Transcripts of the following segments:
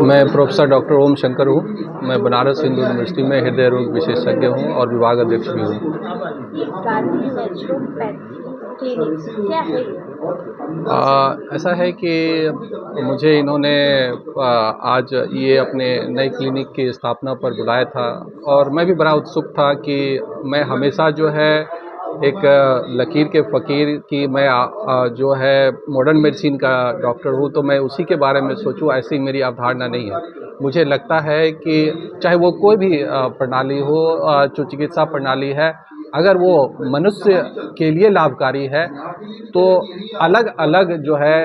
मैं professor doctor ओम शंकर हूँ। मैं बनारस हिंदू यूनिवर्सिटी में हृदय रोग विशेषज्ञ हूँ और विभाग अध्यक्ष भी हूँ। गांधी नेचुरोपैथी क्लिनिक क्या है? ऐसा है कि मुझे इन्होंने आज ये अपने नई क्लिनिक की स्थापना पर बुलाया था और मैं भी बड़ा उत्सुक था कि मैं हमेशा जो है एक लकीर के फ़कीर की मैं जो है मॉडर्न मेडिसिन का डॉक्टर हूँ, तो मैं उसी के बारे में सोचूं, ऐसी मेरी अवधारणा नहीं है। मुझे लगता है कि चाहे वो कोई भी प्रणाली हो, जो चिकित्सा प्रणाली है, अगर वो मनुष्य के लिए लाभकारी है तो अलग अलग जो है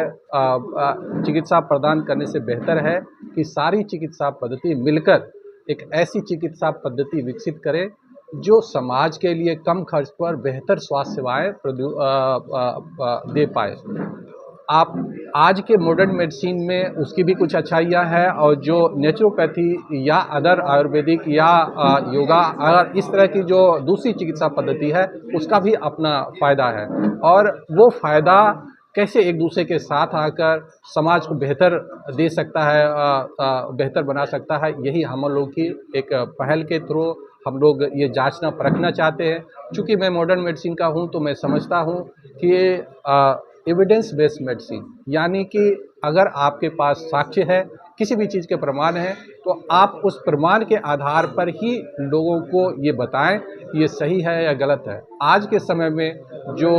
चिकित्सा प्रदान करने से बेहतर है कि सारी चिकित्सा पद्धति मिलकर एक ऐसी चिकित्सा पद्धति विकसित करे जो समाज के लिए कम खर्च पर बेहतर स्वास्थ्य सेवाएं दे पाए। आप आज के मॉडर्न मेडिसिन में उसकी भी कुछ अच्छाइयाँ हैं और जो नेचुरोपैथी या अदर आयुर्वेदिक या योगा अगर इस तरह की जो दूसरी चिकित्सा पद्धति है उसका भी अपना फ़ायदा है और वो फ़ायदा कैसे एक दूसरे के साथ आकर समाज को बेहतर दे सकता है, बेहतर बना सकता है, यही हम लोग की एक पहल के थ्रू हम लोग ये जांचना परखना चाहते हैं। चूँकि मैं मॉडर्न मेडिसिन का हूँ तो मैं समझता हूँ कि एविडेंस बेस्ड मेडिसिन यानी कि अगर आपके पास साक्ष्य है, किसी भी चीज़ के प्रमाण है, तो आप उस प्रमाण के आधार पर ही लोगों को ये बताएं कि ये सही है या गलत है। आज के समय में जो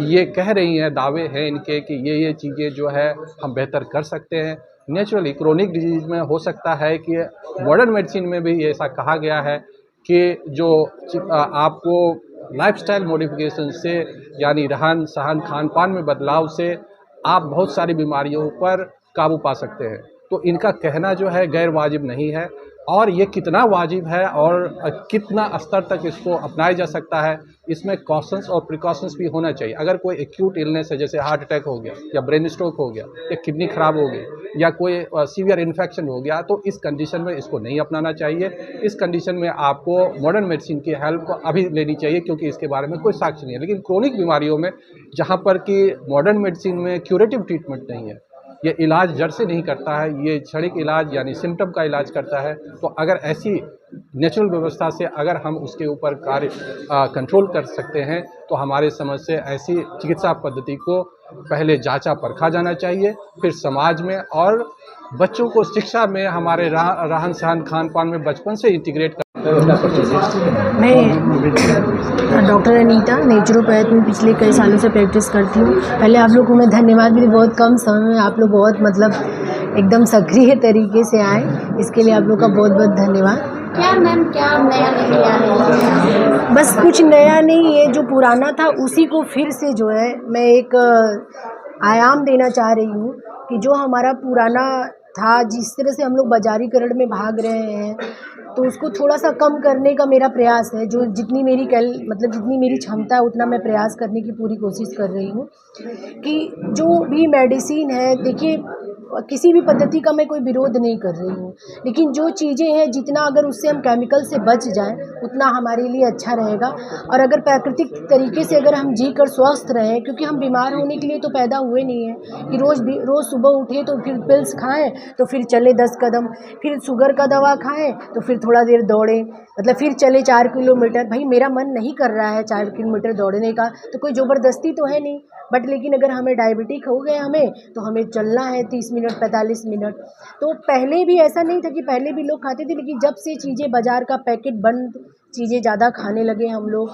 ये कह रही हैं, दावे हैं इनके कि ये चीज़ें जो है हम बेहतर कर सकते हैं। नेचुरली क्रोनिक डिजीज में हो सकता है कि मॉडर्न मेडिसिन में भी ऐसा कहा गया है कि जो आपको लाइफस्टाइल मॉडिफिकेशन से यानी रहन सहन खान पान में बदलाव से आप बहुत सारी बीमारियों पर काबू पा सकते हैं। तो इनका कहना जो है गैर वाजिब नहीं है और ये कितना वाजिब है और कितना स्तर तक इसको अपनाया जा सकता है, इसमें कॉशंस और प्रिकॉशंस भी होना चाहिए। अगर कोई एक्यूट इलनेस है, जैसे हार्ट अटैक हो गया या ब्रेन स्ट्रोक हो गया या किडनी खराब हो गई या कोई सीवियर इन्फेक्शन हो गया, तो इस कंडीशन में इसको नहीं अपनाना चाहिए। इस कंडीशन में आपको मॉडर्न मेडिसिन की हेल्प को अभी लेनी चाहिए क्योंकि इसके बारे में कोई साक्ष्य नहीं है। लेकिन क्रोनिक बीमारियों में जहाँ पर कि मॉडर्न मेडिसिन में क्यूरेटिव ट्रीटमेंट नहीं है, ये इलाज जड़ से नहीं करता है, ये क्षणिक इलाज यानी सिम्टम का इलाज करता है। तो अगर ऐसी नेचुरल व्यवस्था से अगर हम उसके ऊपर कार्य कंट्रोल कर सकते हैं तो हमारे समझ से ऐसी चिकित्सा पद्धति को पहले जांचा परखा जाना चाहिए, फिर समाज में और बच्चों को शिक्षा में हमारे रहन सहन खान पान में बचपन से इंटीग्रेट कर। मैं डॉक्टर अनीता नेचुरोपैथ में पिछले कई सालों से प्रैक्टिस करती हूँ। पहले आप लोगों को मैं धन्यवाद भी, बहुत कम समय में आप लोग बहुत एकदम सक्रिय तरीके से आए, इसके लिए आप लोग का बहुत बहुत धन्यवाद। क्या मैम, क्या नया लेके आ रही है? बस कुछ नया नहीं है, जो पुराना था उसी को फिर से जो है मैं एक आयाम देना चाह रही हूँ कि जो हमारा पुराना था, जिस तरह से हम लोग बाजारीकरण में भाग रहे हैं, तो उसको थोड़ा सा कम करने का मेरा प्रयास है। जो जितनी मेरी जितनी मेरी क्षमता है उतना मैं प्रयास करने की पूरी कोशिश कर रही हूँ कि जो भी मेडिसिन है, देखिए किसी भी पद्धति का मैं कोई विरोध नहीं कर रही हूँ, लेकिन जो चीज़ें हैं जितना अगर उससे हम केमिकल से बच जाएं उतना हमारे लिए अच्छा रहेगा। और अगर प्राकृतिक तरीके से अगर हम जी कर स्वस्थ रहें, क्योंकि हम बीमार होने के लिए तो पैदा हुए नहीं हैं कि रोज़ सुबह उठे तो फिर पिल्स खाएं तो फिर चले 10 कदम, फिर शुगर का दवा खाएं तो फिर थोड़ा देर दौड़ें, फिर चले 4 किलोमीटर। भाई मेरा मन नहीं कर रहा है 4 किलोमीटर दौड़ने का, तो कोई ज़बरदस्ती तो है नहीं, बट लेकिन अगर हमें डायबिटिक हो गया तो हमें चलना है 30 मिनट 45 मिनट। तो पहले भी ऐसा नहीं था कि पहले भी लोग खाते थे, लेकिन जब से चीज़ें बाज़ार का पैकेट बंद चीज़ें ज़्यादा खाने लगे हम लोग,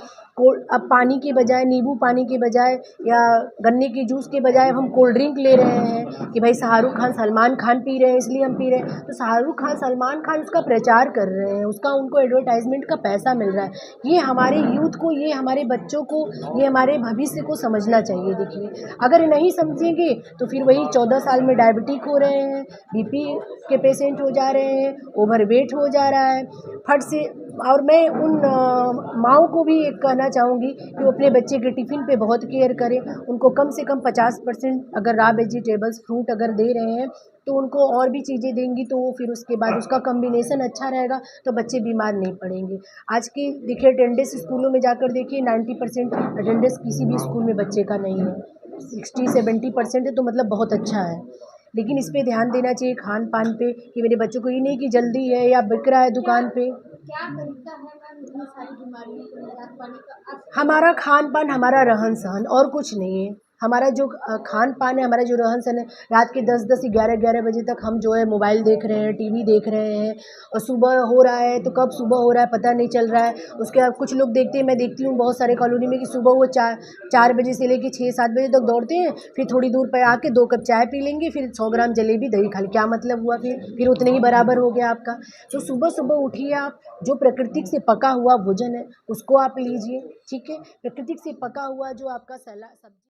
अब पानी के बजाय, नींबू पानी के बजाय या गन्ने के जूस के बजाय हम कोल्ड ड्रिंक ले रहे हैं कि भाई शाहरुख खान सलमान खान पी रहे हैं इसलिए हम पी रहे हैं। तो शाहरुख खान सलमान खान उसका प्रचार कर रहे हैं, उसका उनको एडवर्टाइजमेंट का पैसा मिल रहा है। ये हमारे यूथ को, ये हमारे बच्चों को, ये हमारे भविष्य को समझना चाहिए। देखिए अगर नहीं समझेंगे तो फिर वही 14 साल में डायबिटिक हो रहे हैं, बीपी के पेशेंट हो जा रहे हैं, ओवरवेट हो जा रहा है फट से। और मैं उन माँओं को भी एक कहना चाहूँगी कि वो अपने बच्चे के टिफ़िन पे बहुत केयर करें, उनको कम से कम 50% अगर रॉ वेजिटेबल्स फ्रूट अगर दे रहे हैं तो उनको और भी चीज़ें देंगी तो वो फिर उसके बाद उसका कम्बिनेशन अच्छा रहेगा तो बच्चे बीमार नहीं पड़ेंगे। आज की देखिए अटेंडेंस स्कूलों में जाकर देखिए 90% अटेंडेंस किसी भी स्कूल में बच्चे का नहीं है, 60-70% है, तो बहुत अच्छा है। लेकिन इस पे ध्यान देना चाहिए खान पान पे कि मेरे बच्चों को ये नहीं कि जल्दी है या बिक रहा है दुकान पे। क्या तरीका है मैम इतनी सारी बीमारियों को निजात पाने का? आप हमारा खान पान, हमारा रहन सहन, और कुछ नहीं है। हमारा जो खान पान है, हमारा जो रहन सहन है, रात के 10-10 11-11 बजे तक हम जो है मोबाइल देख रहे हैं, टीवी देख रहे हैं, और सुबह हो रहा है तो कब सुबह हो रहा है पता नहीं चल रहा है। उसके बाद कुछ लोग देखते हैं, मैं देखती हूँ बहुत सारे कॉलोनी में कि सुबह वो 4 बजे से लेके 6-7 बजे तक दौड़ते हैं, फिर थोड़ी दूर पर आके 2 कप चाय पी लेंगे, फिर 100 ग्राम जलेबी दही खा लें। क्या मतलब हुआ? फिर उतने ही बराबर हो गया आपका। तो सुबह-सुबह उठिए आप, जो प्राकृतिक से पका हुआ भोजन है उसको आप लीजिए, ठीक है? प्राकृतिक से पका हुआ जो आपका सला सब्ज़ी